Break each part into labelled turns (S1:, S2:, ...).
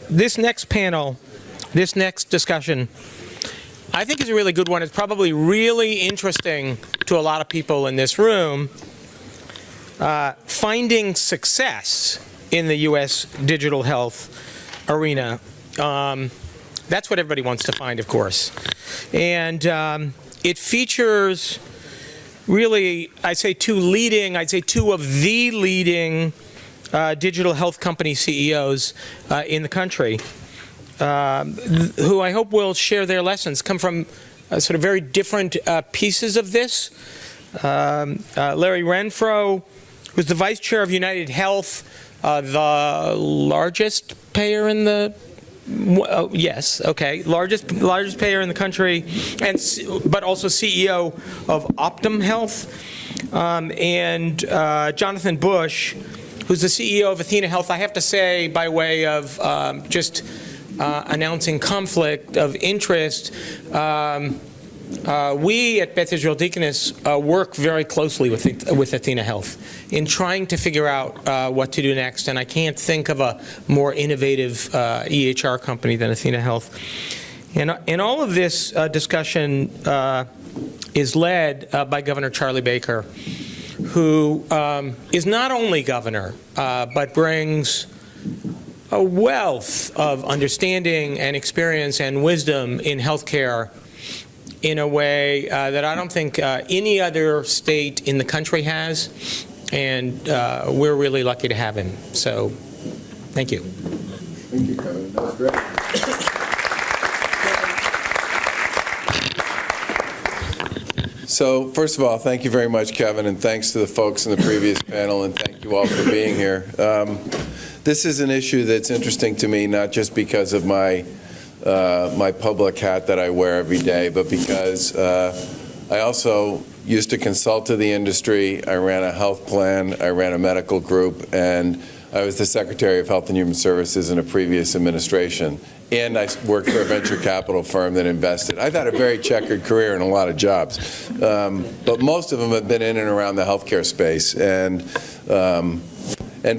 S1: this next panel, this next discussion, I think is a really good one. It's probably really interesting to a lot of people in this room. Finding success in the U.S. digital health arena. That's what everybody wants to find, of course. And it features really, I'd say two of the leading digital health company CEOs in the country, who I hope will share their lessons, come from sort of very different pieces of this. Larry Renfro, who's the vice chair of UnitedHealth, the largest payer in the largest payer in the country, but also CEO of Optum Health, and Jonathan Bush, who's the CEO of athenahealth. I have to say, by way of just announcing conflict of interest, we at Beth Israel Deaconess work very closely with athenahealth in trying to figure out what to do next, and I can't think of a more innovative EHR company than athenahealth. And all of this discussion is led by Governor Charlie Baker, who is not only governor, but brings a wealth of understanding and experience and wisdom in healthcare in a way that I don't think any other state in the country has, and we're really lucky to have him. So, thank you.
S2: Thank you, Kevin. That was great. So, first of all, thank you very much, Kevin, and thanks to the folks in the previous panel, and thank you all for being here. This is an issue that's interesting to me, not just because of my public hat that I wear every day, but because I also used to consult to the industry. I ran a health plan, I ran a medical group, and I was the Secretary of Health and Human Services in a previous administration. And I worked for a venture capital firm that invested. I've had a very checkered career in a lot of jobs, but most of them have been in and around the healthcare space. And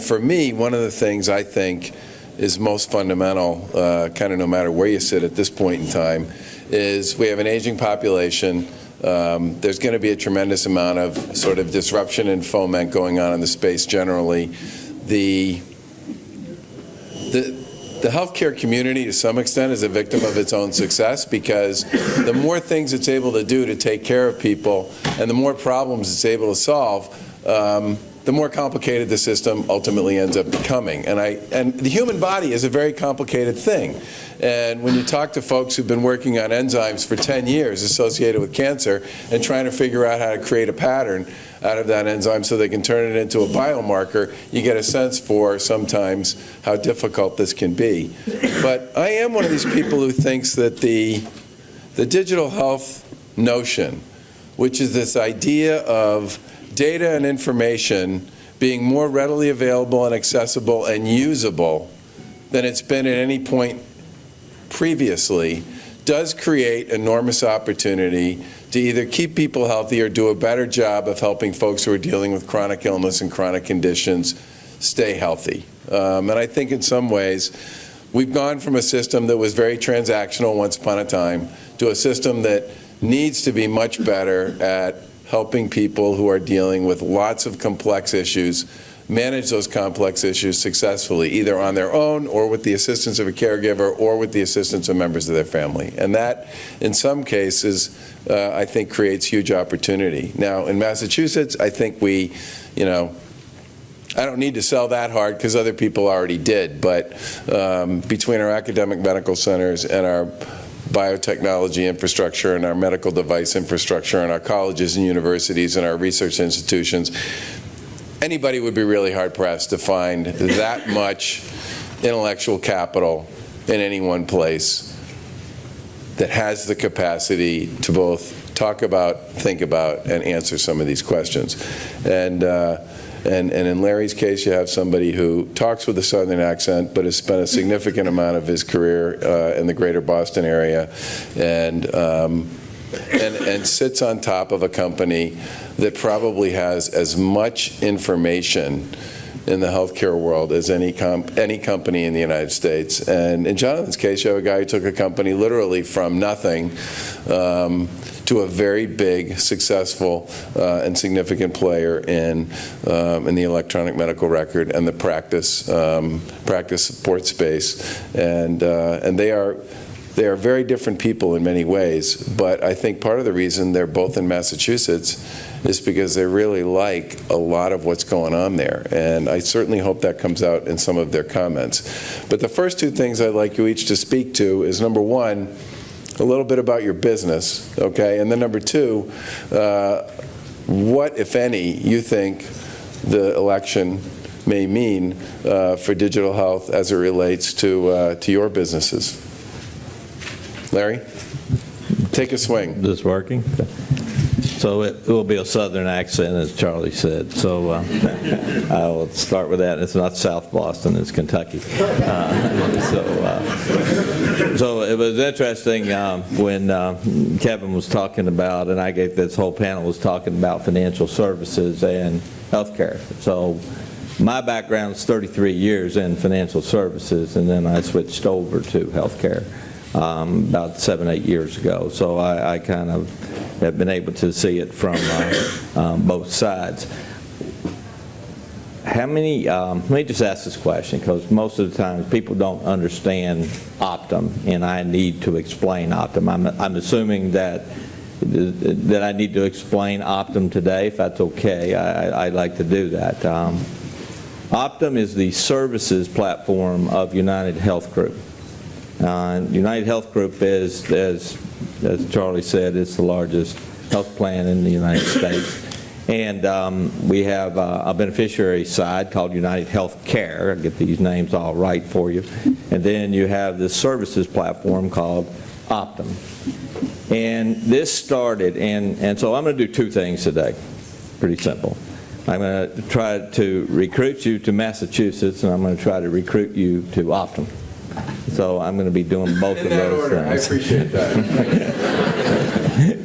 S2: for me, one of the things I think is most fundamental, kind of no matter where you sit at this point in time, is we have an aging population. There's going to be a tremendous amount of sort of disruption and foment going on in the space generally. The healthcare community, to some extent, is a victim of its own success, because the more things it's able to do to take care of people and the more problems it's able to solve, the more complicated the system ultimately ends up becoming. And the human body is a very complicated thing. And when you talk to folks who've been working on enzymes for 10 years associated with cancer and trying to figure out how to create a pattern out of that enzyme so they can turn it into a biomarker, you get a sense for sometimes how difficult this can be. But I am one of these people who thinks that the digital health notion, which is this idea of data and information being more readily available and accessible and usable than it's been at any point previously, does create enormous opportunity to either keep people healthy or do a better job of helping folks who are dealing with chronic illness and chronic conditions stay healthy. And I think in some ways we've gone from a system that was very transactional once upon a time to a system that needs to be much better at helping people who are dealing with lots of complex issues manage those complex issues successfully, either on their own or with the assistance of a caregiver or with the assistance of members of their family. And that, in some cases, I think creates huge opportunity. Now, in Massachusetts, I think we, I don't need to sell that hard because other people already did, but between our academic medical centers and our biotechnology infrastructure and our medical device infrastructure and our colleges and universities and our research institutions, anybody would be really hard-pressed to find that much intellectual capital in any one place that has the capacity to both talk about, think about, and answer some of these questions. And in Larry's case, you have somebody who talks with a Southern accent, but has spent a significant amount of his career in the greater Boston area, and sits on top of a company that probably has as much information in the healthcare world as any company in the United States. And in Jonathan's case, you have a guy who took a company literally from nothing to a very big, successful, and significant player in the electronic medical record and the practice support space. And they are very different people in many ways, but I think part of the reason they're both in Massachusetts is because they really like a lot of what's going on there. And I certainly hope that comes out in some of their comments. But the first two things I'd like you each to speak to is, number one, a little bit about your business, okay? And then number two, what, if any, you think the election may mean for digital health as it relates to your businesses. Larry, take a swing.
S3: Is this working? So it will be a southern accent, as Charlie said. So I will start with that. It's not South Boston, it's Kentucky. So it was interesting when Kevin was talking about, and I gave this whole panel was talking about financial services and healthcare. So my background is 33 years in financial services, and then I switched over to healthcare about 7-8 years ago. So I kind of have been able to see it from both sides. How many, let me just ask this question, because most of the time people don't understand Optum, and I need to explain Optum. I'm assuming that I need to explain Optum today, if that's okay. I'd like to do that. Optum is the services platform of UnitedHealth Group. UnitedHealth Group is, as Charlie said, is the largest health plan in the United States. And we have a beneficiary side called UnitedHealth Care. I'll get these names all right for you. And then you have this services platform called Optum. And this started, and so I'm going to do two things today. Pretty simple. I'm going to try to recruit you to Massachusetts, and I'm going to try to recruit you to Optum. So I'm going to be doing both of those things.
S2: I appreciate that.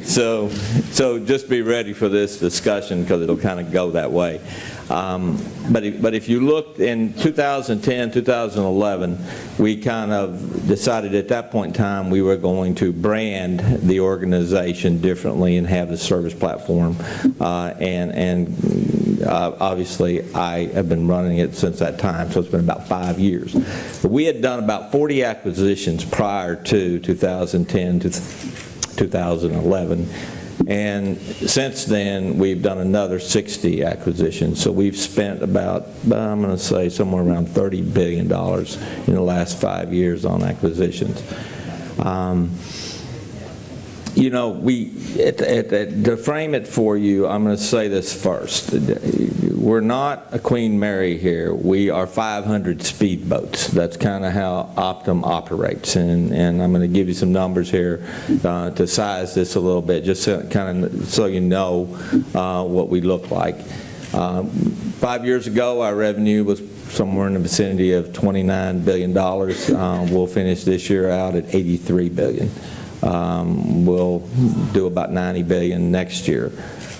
S3: So just be ready for this discussion, because it'll kind of go that way. But if you look in 2010, 2011, we kind of decided at that point in time we were going to brand the organization differently and have the service platform. Obviously, I have been running it since that time, so it's been about 5 years. But we had done about 40 acquisitions prior to 2010 to 2011. And since then, we've done another 60 acquisitions. So we've spent about, I'm going to say, somewhere around $30 billion in the last 5 years on acquisitions. You know, to frame it for you, I'm going to say this first. We're not a Queen Mary here. We are 500 speedboats. That's kind of how Optum operates. And I'm going to give you some numbers here to size this a little bit, just kind of so you know what we look like. 5 years ago, our revenue was somewhere in the vicinity of $29 billion. We'll finish this year out at $83 billion. We'll do about $90 billion next year.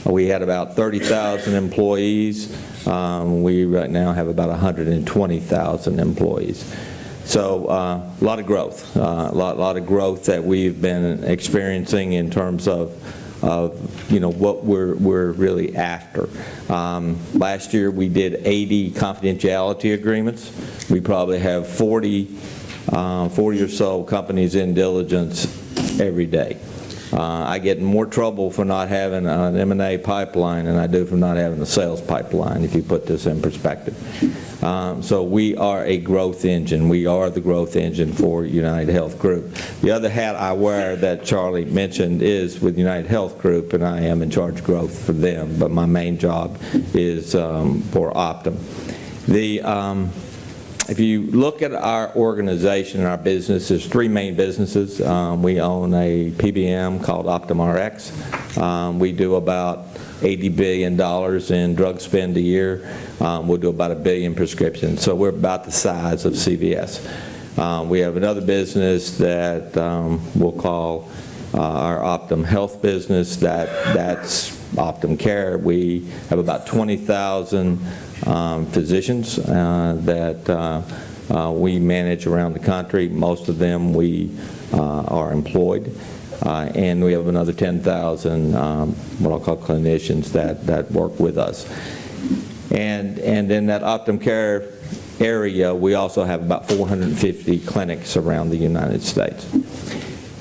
S3: We had about 30,000 employees. We right now have about 120,000 employees. So a lot of growth, a lot of growth that we've been experiencing in terms of you know what we're really after. Last year we did 80 confidentiality agreements. We probably have 40 or so companies in diligence every day. I get in more trouble for not having an M&A pipeline than I do for not having a sales pipeline, if you put this in perspective. So we are a growth engine. We are the growth engine for UnitedHealth Group. The other hat I wear that Charlie mentioned is with UnitedHealth Group, and I am in charge of growth for them, but my main job is for Optum. If you look at our organization and our business, there's three main businesses. We own a PBM called Optum Rx. We do about $80 billion in drug spend a year. We'll do about 1 billion prescriptions. So we're about the size of CVS. We have another business that we'll call our Optum Health business. That's Optum Care. We have about 20,000 physicians that we manage around the country. Most of them we are employed. And we have another 10,000 what I'll call clinicians that work with us. And in that Optum Care area, we also have about 450 clinics around the United States.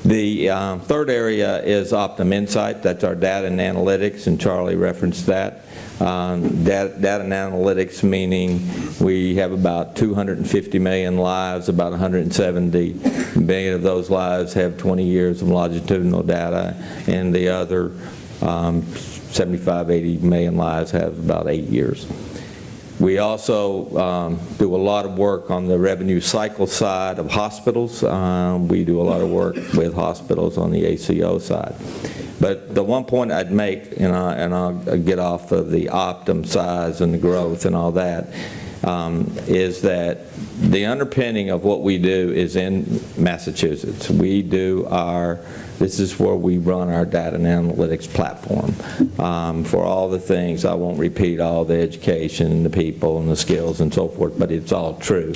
S3: The third area is Optum Insight. That's our data and analytics, and Charlie referenced that. Data and analytics, meaning we have about 250 million lives, about 170 million of those lives have 20 years of longitudinal data, and the other 75, 80 million lives have about 8 years. We also do a lot of work on the revenue cycle side of hospitals. We do a lot of work with hospitals on the ACO side. But the one point I'd make, and I'll get off of the Optum size and the growth and all that, is that the underpinning of what we do is in Massachusetts. We do this is where we run our data and analytics platform for all the things. I won't repeat all the education and the people and the skills and so forth, but it's all true.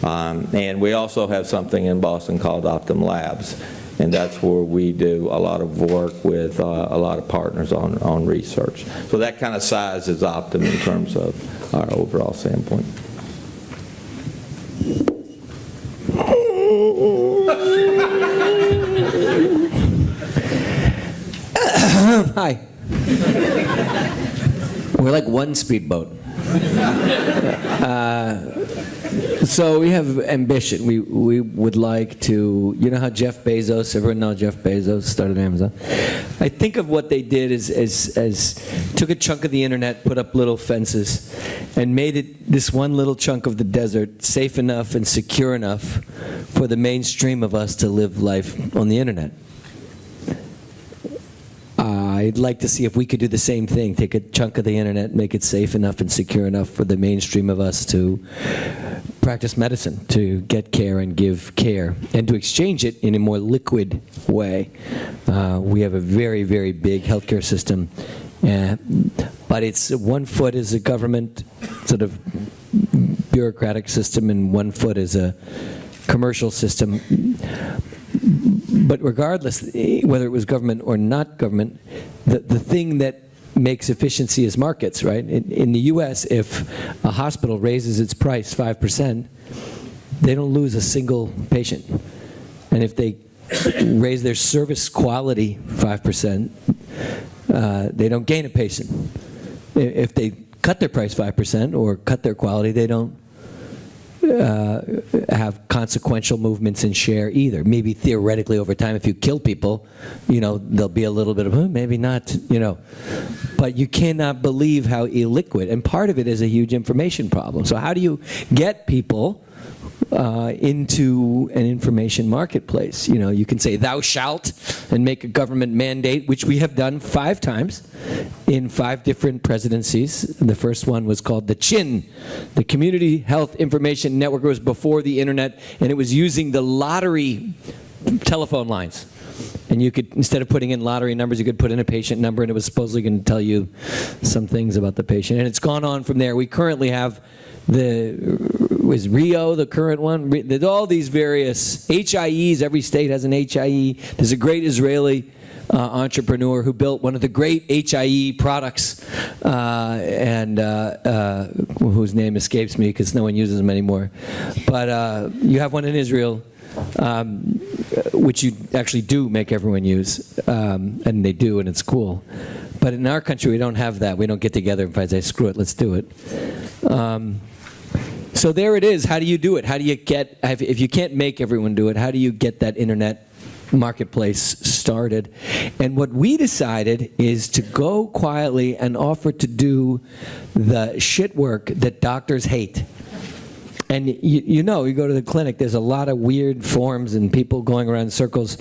S3: And we also have something in Boston called Optum Labs, and that's where we do a lot of work with a lot of partners on research. So that kind of size is Optum in terms of our overall standpoint.
S4: Hi. We're like one speedboat. So we have ambition. We would like to, you know how Jeff Bezos, everyone knows Jeff Bezos started Amazon? I think of what they did as took a chunk of the internet, put up little fences, and made it this one little chunk of the desert safe enough and secure enough for the mainstream of us to live life on the internet. I'd like to see if we could do the same thing, take a chunk of the internet, make it safe enough and secure enough for the mainstream of us to practice medicine, to get care and give care, and to exchange it in a more liquid way. We have a very, very big healthcare system, but it's one foot is a government sort of bureaucratic system, and one foot is a commercial system. But regardless, whether it was government or not government, the thing that makes efficiency is markets, right? In the U.S., if a hospital raises its price 5%, they don't lose a single patient. And if they raise their service quality 5%, they don't gain a patient. If they cut their price 5% or cut their quality, they don't have consequential movements in share either. Maybe theoretically over time, if you kill people, there'll be a little bit of, maybe not, But you cannot believe how illiquid, and part of it is a huge information problem. So how do you get people into an information marketplace? You can say thou shalt and make a government mandate, which we have done 5 times in 5 different presidencies. The first one was called the CHIN, the Community Health Information Network. It was before the internet, and it was using the lottery telephone lines. And you could, instead of putting in lottery numbers, you could put in a patient number, and it was supposedly going to tell you some things about the patient. And it's gone on from there. We currently have was Rio the current one? There's all these various HIEs. Every state has an HIE. There's a great Israeli entrepreneur who built one of the great HIE products, and whose name escapes me because no one uses them anymore. But you have one in Israel, which you actually do make everyone use, and they do, and it's cool. But in our country, we don't have that. We don't get together and say, screw it, let's do it. So there it is. How do you do it? How do you get, if you can't make everyone do it, how do you get that internet marketplace started? And what we decided is to go quietly and offer to do the shit work that doctors hate. And you go to the clinic, there's a lot of weird forms and people going around in circles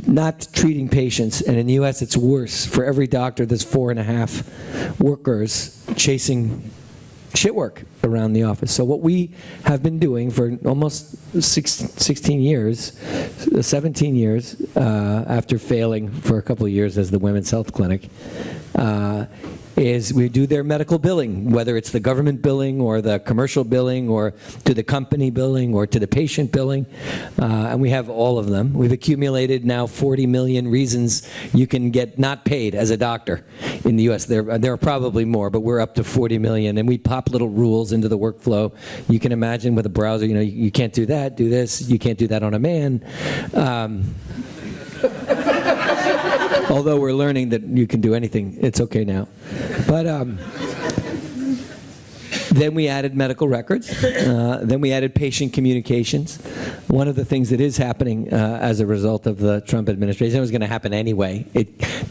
S4: not treating patients. And in the U.S., it's worse. For every doctor, there's 4.5 workers chasing shit work around the office. So what we have been doing for almost 17 years, after failing for a couple of years as the Women's Health Clinic, is we do their medical billing, whether it's the government billing or the commercial billing or to the company billing or to the patient billing, and we have all of them. We've accumulated now 40 million reasons you can get not paid as a doctor in the U.S. There are probably more, but we're up to 40 million, and we pop little rules into the workflow. You can imagine with a browser, you can't do that, do this, you can't do that on a man. Although we're learning that you can do anything, it's okay now. But then we added medical records. Then we added patient communications. One of the things that is happening as a result of the Trump administration, it was going to happen anyway.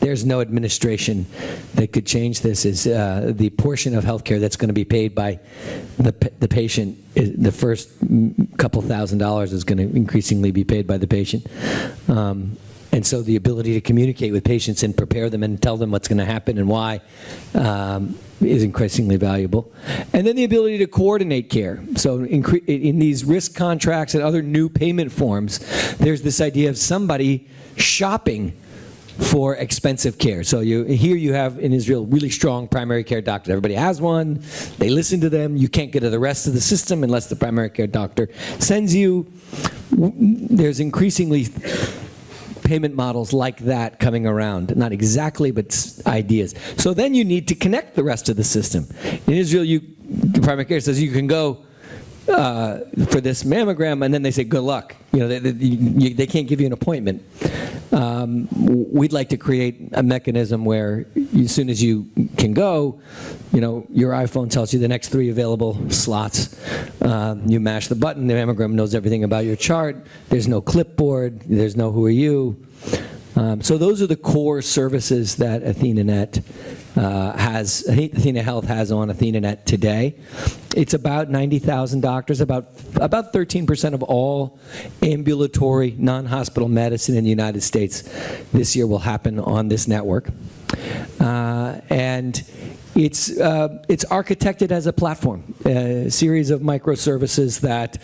S4: There's no administration that could change this. Is the portion of healthcare that's going to be paid by the patient? The first couple $1,000s is going to increasingly be paid by the patient. And so the ability to communicate with patients and prepare them and tell them what's going to happen and why is increasingly valuable. And then the ability to coordinate care. So in these risk contracts and other new payment forms, there's this idea of somebody shopping for expensive care. So here you have in Israel really strong primary care doctors. Everybody has one. They listen to them. You can't get to the rest of the system unless the primary care doctor sends you. There's increasingly payment models like that coming around. Not exactly, but ideas. So then you need to connect the rest of the system. In Israel, the primary care says you can go for this mammogram, and then they say, good luck. They can't give you an appointment. We'd like to create a mechanism where as soon as you can go, your iPhone tells you the next 3 available slots. You mash the button, the mammogram knows everything about your chart. There's no clipboard. There's no who are you. So those are the core services that athenahealth has on athenahealth today. It's about 90,000 doctors. About 13% of all ambulatory non-hospital medicine in the United States this year will happen on this network. And it's architected as a platform, a series of microservices that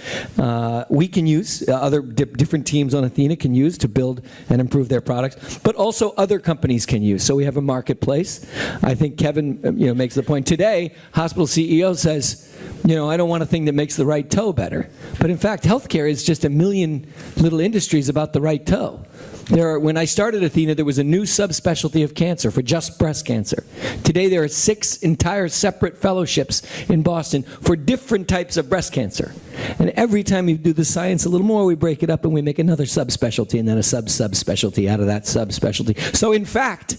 S4: we can use, other different teams on Athena can use to build and improve their products, but also other companies can use. So we have a marketplace. I think Kevin makes the point. Today, hospital CEO says, I don't want a thing that makes the right toe better. But in fact, healthcare is just a million little industries about the right toe. When I started Athena, there was a new subspecialty of cancer for just breast cancer. Today, there are 6 entire separate fellowships in Boston for different types of breast cancer. And every time you do the science a little more, we break it up and we make another subspecialty and then a sub-subspecialty out of that subspecialty. So in fact,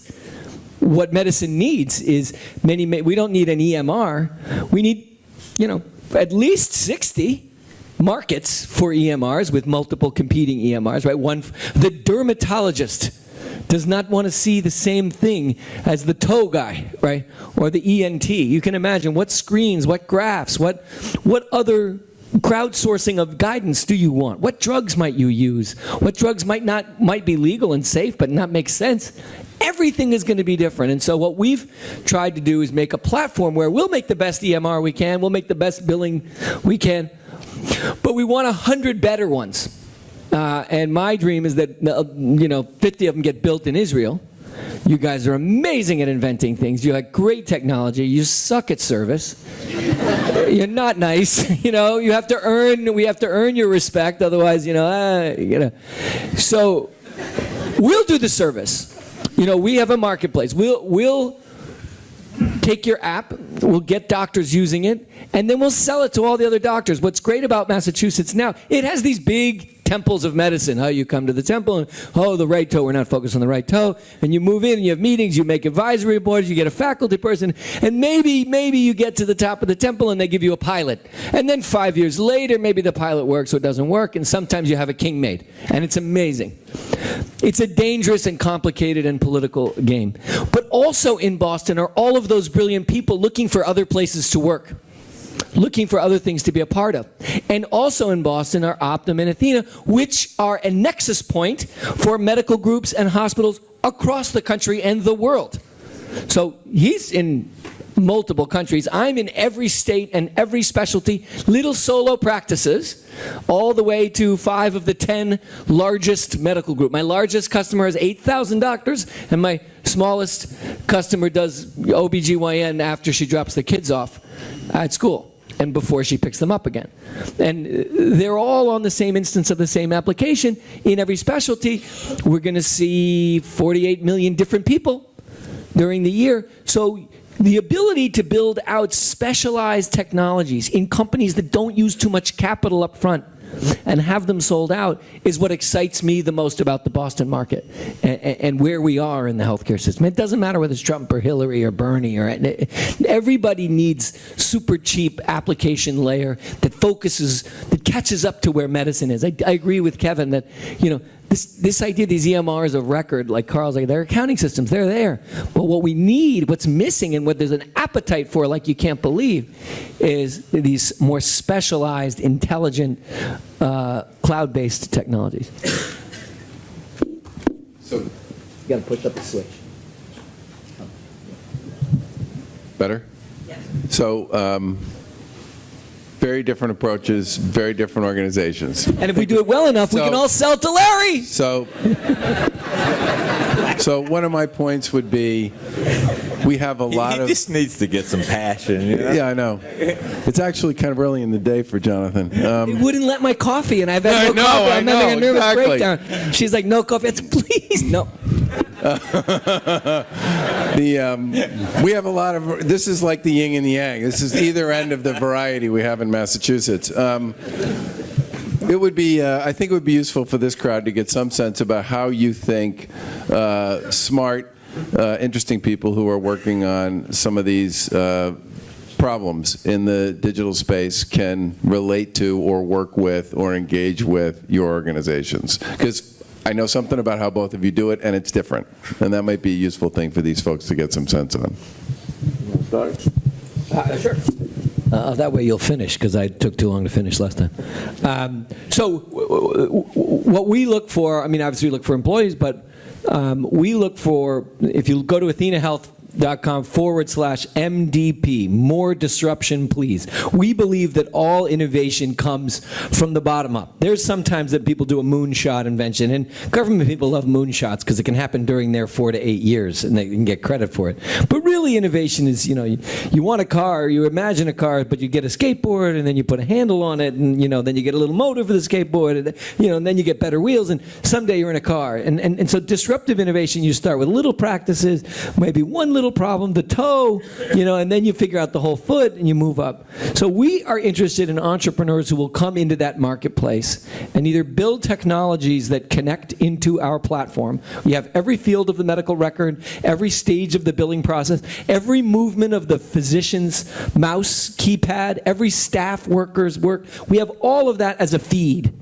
S4: what medicine needs is we don't need an EMR. We need, at least 60 markets for EMRs with multiple competing EMRs, right? The dermatologist does not want to see the same thing as the toe guy, right? Or the ENT. You can imagine what screens, what graphs, what other crowdsourcing of guidance do you want? What drugs might you use? What drugs might be legal and safe but not make sense? Everything is going to be different. And so what we've tried to do is make a platform where we'll make the best EMR we can, we'll make the best billing we can, but we want 100 better ones. And my dream is that 50 of them get built in Israel. You guys are amazing at inventing things. You have great technology. You suck at service. You're not nice. We have to earn your respect. Otherwise, So we'll do the service. We have a marketplace. We'll take your app, we'll get doctors using it, and then we'll sell it to all the other doctors. What's great about Massachusetts now, it has these big temples of medicine. How you come to the temple and, the right toe, we're not focused on the right toe. And you move in and you have meetings, you make advisory boards, you get a faculty person, and maybe you get to the top of the temple and they give you a pilot. And then 5 years later, maybe the pilot works or it doesn't work, and sometimes you have a king made. And it's amazing. It's a dangerous and complicated and political game. But also in Boston are all of those brilliant people looking for other places to work, looking for other things to be a part of. And also in Boston are Optum and Athena, which are a nexus point for medical groups and hospitals across the country and the world. So he's in multiple countries. I'm in every state and every specialty, little solo practices, all the way to 5 of the 10 largest medical group. My largest customer has 8,000 doctors, and my smallest customer does OBGYN after she drops the kids off at school and before she picks them up again. And they're all on the same instance of the same application. In every specialty, we're going to see 48 million different people during the year. So the ability to build out specialized technologies in companies that don't use too much capital up front and have them sold out is what excites me the most about the Boston market and where we are in the healthcare system. It doesn't matter whether it's Trump or Hillary or Bernie or everybody needs super cheap application layer that focuses, that catches up to where medicine is. I agree with Kevin that, you know, this idea, these EMRs of record, like Carl's, like, they're accounting systems, they're there. But what we need, what's missing, and what there's an appetite for, like you can't believe, is these more specialized, intelligent, cloud-based technologies.
S2: So,
S4: You got to push up the switch.
S2: better?
S5: Yes.
S2: So, very different approaches, very different organizations.
S4: And if we do it well enough, we
S2: So-
S4: can all sell to Larry.
S2: So one of my points would be, we have a lot
S3: He
S2: of...
S3: just needs to get some passion. You know?
S2: Yeah, I know. It's actually kind of early in the day for Jonathan.
S4: They wouldn't let my coffee, and I've had
S2: I
S4: no
S2: know,
S4: coffee.
S2: I
S4: I'm having a
S2: know,
S4: nervous
S2: exactly.
S4: breakdown. She's like, no coffee. It's please, no.
S2: We have a lot of... This is like the yin and the yang. This is either end of the variety we have in Massachusetts. It would be, I think it would be useful for this crowd to get some sense about how you think smart, interesting people who are working on some of these problems in the digital space can relate to or work with or engage with your organizations. Because I know something about how both of you do it, and it's different. And that might be a useful thing for these folks to get some sense on.
S4: Sure. That way you'll finish, because I took too long to finish last time. So what we look for, I mean, obviously we look for employees, but we look for, if you go to athenahealth.com/MDP, more disruption, please. We believe that all innovation comes from the bottom up. There's sometimes that people do a moonshot invention, and government people love moonshots because it can happen during their 4 to 8 years, and they can get credit for it. But really, innovation is, you know, you want a car, you imagine a car, but you get a skateboard, and then you put a handle on it, and, you know, then you get a little motor for the skateboard, and, you know, and then you get better wheels, and someday you're in a car. And so disruptive innovation, you start with little practices, maybe one little problem, the toe, you know, and then you figure out the whole foot and you move up. So we are interested in entrepreneurs who will come into that marketplace and either build technologies that connect into our platform. We have every field of the medical record, every stage of the billing process, every movement of the physician's mouse, keypad, every staff worker's work. We have all of that as a feed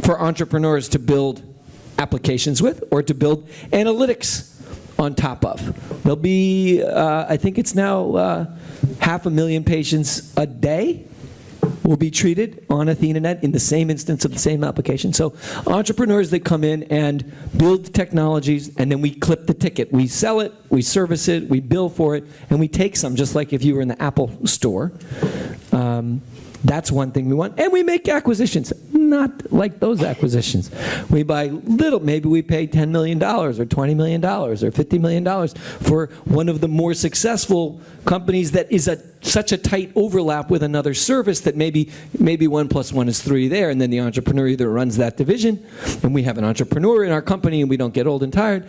S4: for entrepreneurs to build applications with or to build analytics on top of. There'll be, I think it's now 500,000 patients a day will be treated on AthenaNet in the same instance of the same application. So entrepreneurs that come in and build technologies, and then we clip the ticket. We sell it, we service it, we bill for it, and we take some, just like if you were in the Apple store. That's one thing we want. And we make acquisitions, not like those acquisitions. We buy little, maybe we pay $10 million or $20 million or $50 million for one of the more successful companies that is such a tight overlap with another service that maybe 1 + 1 is 3 there, and then the entrepreneur either runs that division, and we have an entrepreneur in our company and we don't get old and tired,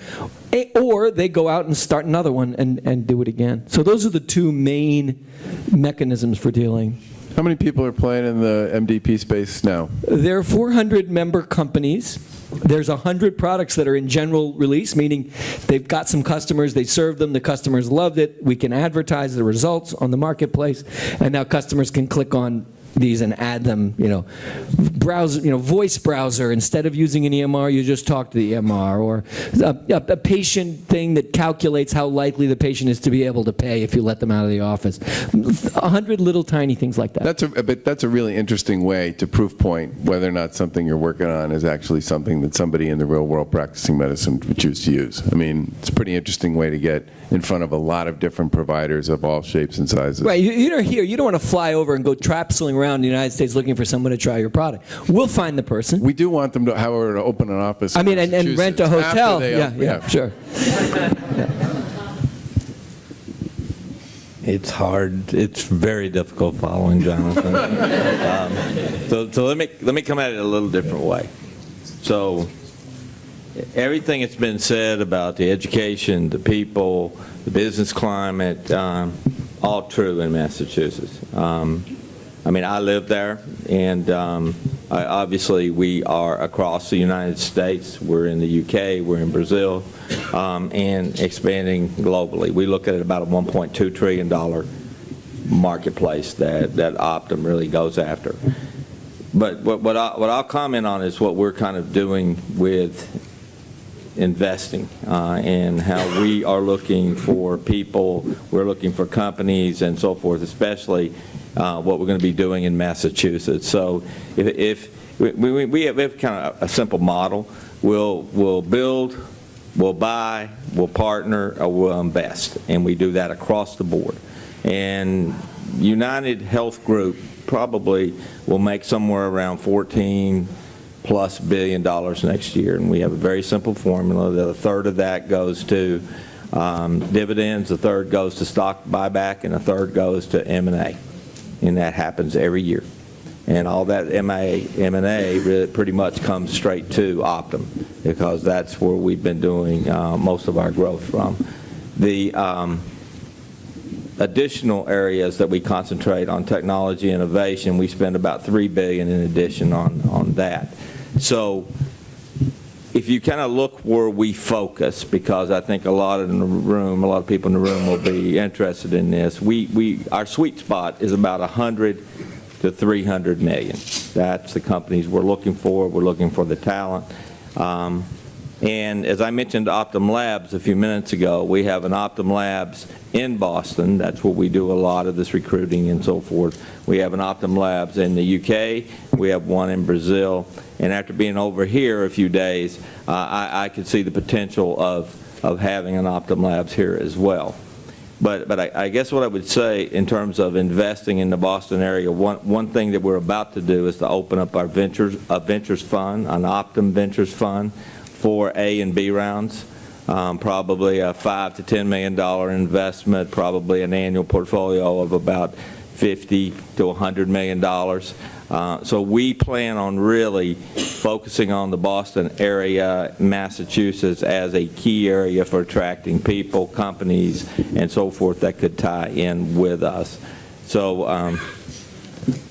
S4: or they go out and start another one and do it again. So those are the two main mechanisms for dealing.
S2: How many people are playing in the MDP space now?
S4: There are 400 member companies. There's 100 products that are in general release, meaning they've got some customers, they served them, the customers loved it, we can advertise the results on the marketplace, and now customers can click on these and add them, browser, voice browser. Instead of using an EMR, you just talk to the EMR, or a patient thing that calculates how likely the patient is to be able to pay if you let them out of the office. 100 little tiny things like that.
S2: That's a really interesting way to proof point whether or not something you're working on is actually something that somebody in the real world practicing medicine would choose to use. I mean, it's a pretty interesting way to get in front of a lot of different providers of all shapes and sizes.
S4: Right. You don't want to fly over and go trapseling around the United States looking for someone to try your product. We'll find the person.
S2: We do want them to, however, to open an office.
S4: I mean, and rent a hotel.
S2: Yeah,
S4: sure.
S3: It's hard. It's very difficult following Jonathan. So let me come at it a little different way. So everything that's been said about the education, the people, the business climate, all true in Massachusetts. I mean, I live there, and obviously we are across the United States. We're in the UK, we're in Brazil, and expanding globally. We look at it about a $1.2 trillion marketplace that Optum really goes after. But what I'll comment on is what we're kind of doing with investing and how we are looking for people, we're looking for companies and so forth, especially what we're going to be doing in Massachusetts. So if we have kind of a simple model, we'll build, we'll buy, we'll partner, or we'll invest, and we do that across the board. And UnitedHealth Group probably will make somewhere around $14+ billion next year, and we have a very simple formula that a third of that goes to dividends, a third goes to stock buyback, and a third goes to M&A, and that happens every year. And all that M&A really pretty much comes straight to Optum, because that's where we've been doing most of our growth from. The additional areas that we concentrate on, technology innovation, we spend about $3 billion in addition on that. So if you kind of look where we focus, because I think a lot of people in the room will be interested in this, our sweet spot is about 100 to 300 million. That's the companies we're looking for. We're looking for the talent. And as I mentioned Optum Labs a few minutes ago, we have an Optum Labs in Boston. That's where we do a lot of this recruiting and so forth. We have an Optum Labs in the UK. We have one in Brazil. And after being over here a few days, I could see the potential of having an Optum Labs here as well. But I guess what I would say in terms of investing in the Boston area, one thing that we're about to do is to open up our ventures fund, an Optum Ventures Fund, for A and B rounds, probably a $5 to $10 million investment, probably an annual portfolio of about $50 to $100 million. So we plan on really focusing on the Boston area, Massachusetts, as a key area for attracting people, companies, and so forth that could tie in with us. So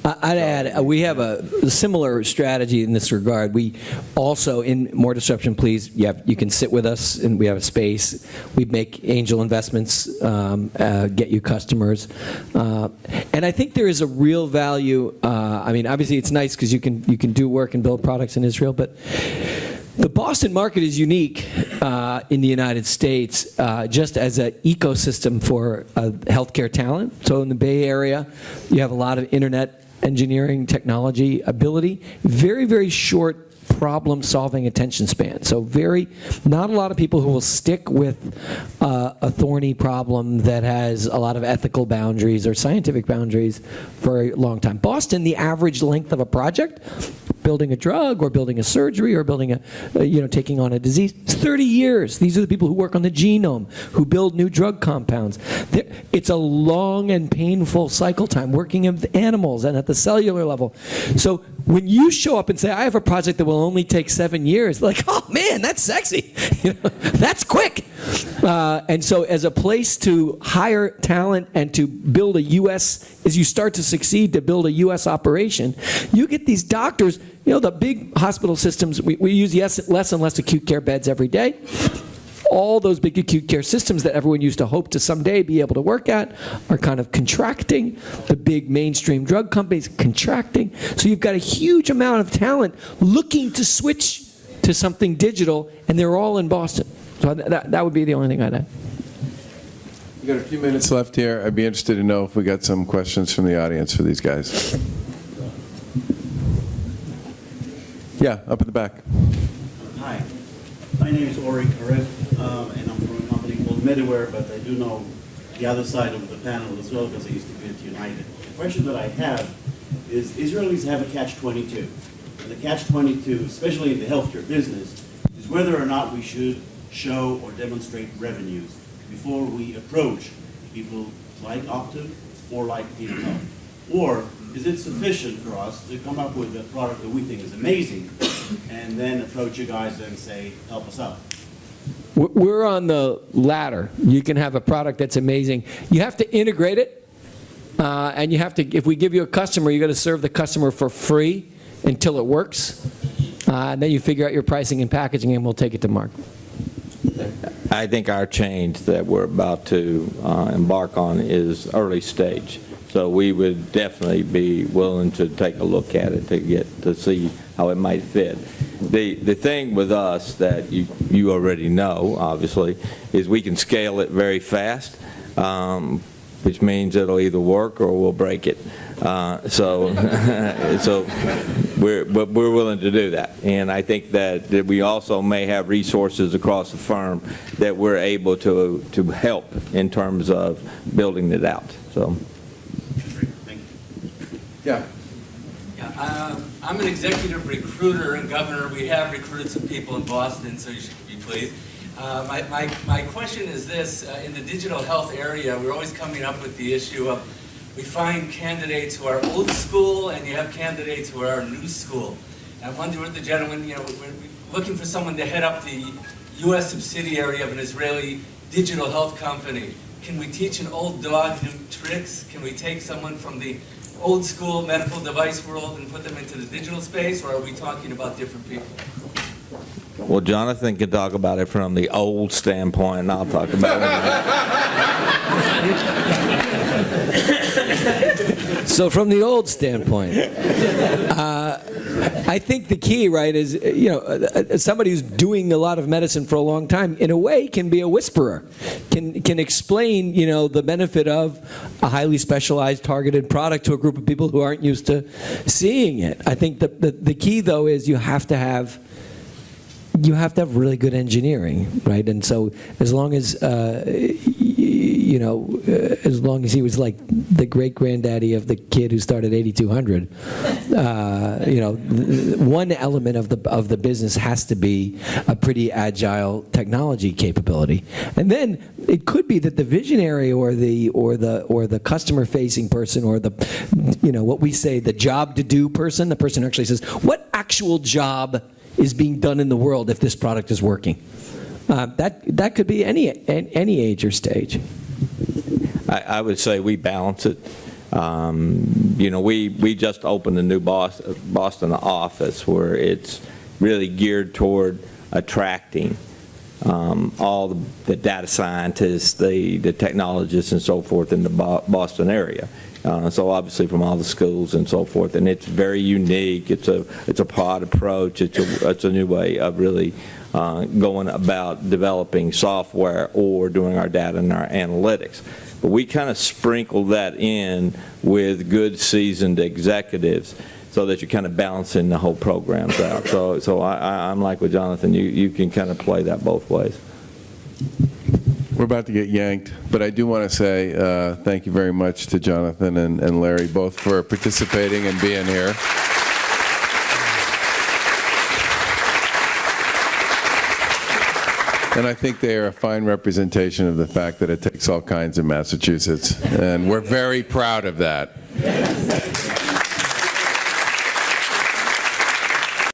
S4: I'd add, we have a similar strategy in this regard. We also, in more disruption, please, you can sit with us, and we have a space. We make angel investments, get you customers. And I think there is a real value. I mean, obviously, it's nice because you can do work and build products in Israel, but the Boston market is unique in the United States just as an ecosystem for healthcare talent. So in the Bay Area, you have a lot of internet engineering technology ability, very, very short problem-solving attention span. So not a lot of people who will stick with a thorny problem that has a lot of ethical boundaries or scientific boundaries for a long time. Boston, the average length of a project, building a drug or building a surgery or building taking on a disease, it's 30 years. These are the people who work on the genome, who build new drug compounds. It's a long and painful cycle time working with animals and at the cellular level. So when you show up and say, I have a project that will only take 7 years, like, oh man, that's sexy. That's quick. And so as a place to hire talent and to build a U.S., as you start to succeed to build a U.S. operation, you get these doctors, the big hospital systems, we use less and less acute care beds every day. all those big acute care systems that everyone used to hope to someday be able to work at are kind of contracting. The big mainstream drug companies contracting. So you've got a huge amount of talent looking to switch to something digital, and they're all in Boston. So that would be the only thing I'd add.
S2: We've got a few minutes left here. I'd be interested to know if we got some questions from the audience for these guys. Yeah, up at the back.
S5: Hi, my name is Ori Karev, and I'm from a company called Medaware, but I do know the other side of the panel as well because I used to be at United. The question that I have is Israelis have a catch-22. And the catch-22, especially in the healthcare business, is whether or not we should show or demonstrate revenues before we approach people like Optum or like UnitedHealth. Or is it sufficient for us to come up with a product that we think is amazing and then approach you guys and say, help us out?
S4: We're on the latter. You can have a product that's amazing. You have to integrate it, and you have to, if we give you a customer, you got to serve the customer for free until it works. And then you figure out your pricing and packaging, and we'll take it to market.
S3: I think our change that we're about to embark on is early stage. So we would definitely be willing to take a look at it to see how it might fit. The thing with us that you already know, obviously, is we can scale it very fast, which means it'll either work or we'll break it. So we're willing to do that. And I think that we also may have resources across the firm that we're able to help in terms of building it out. So.
S2: Yeah.
S6: I'm an executive recruiter and governor. We have recruited some people in Boston, so you should be pleased. My question is this. In the digital health area, we're always coming up with the issue of we find candidates who are old school and you have candidates who are new school. And I wonder what the gentleman, we're looking for someone to head up the U.S. subsidiary of an Israeli digital health company. Can we teach an old dog new tricks? Can we take someone from the old school medical device world and put them into the digital space, or are we talking about different people?
S3: Well, Jonathan can talk about it from the old standpoint, and I'll talk about
S4: it. So from the old standpoint, I think the key, right, is, somebody who's doing a lot of medicine for a long time, in a way, can be a whisperer, can explain, the benefit of a highly specialized, targeted product to a group of people who aren't used to seeing it. I think the key, though, is you have to have really good engineering, right? And so as long as as long as he was like the great granddaddy of the kid who started 8200, one element of the business has to be a pretty agile technology capability. And then it could be that the visionary or the customer facing person, or the what we say the job to do person, the person who actually says what actual job is being done in the world if this product is working. That could be any age or stage.
S3: I would say we balance it. We just opened a new Boston office where it's really geared toward attracting all the data scientists, the technologists, and so forth in the Boston area. So obviously from all the schools and so forth, and it's very unique. It's a pod approach. It's a new way of really going about developing software or doing our data and our analytics. But we kind of sprinkle that in with good seasoned executives so that you're kind of balancing the whole programs out. So I'm like with Jonathan, you can kind of play that both ways.
S2: We're about to get yanked, but I do want to say thank you very much to Jonathan and Larry, both for participating and being here. And I think they are a fine representation of the fact that it takes all kinds in Massachusetts, and we're very proud of that.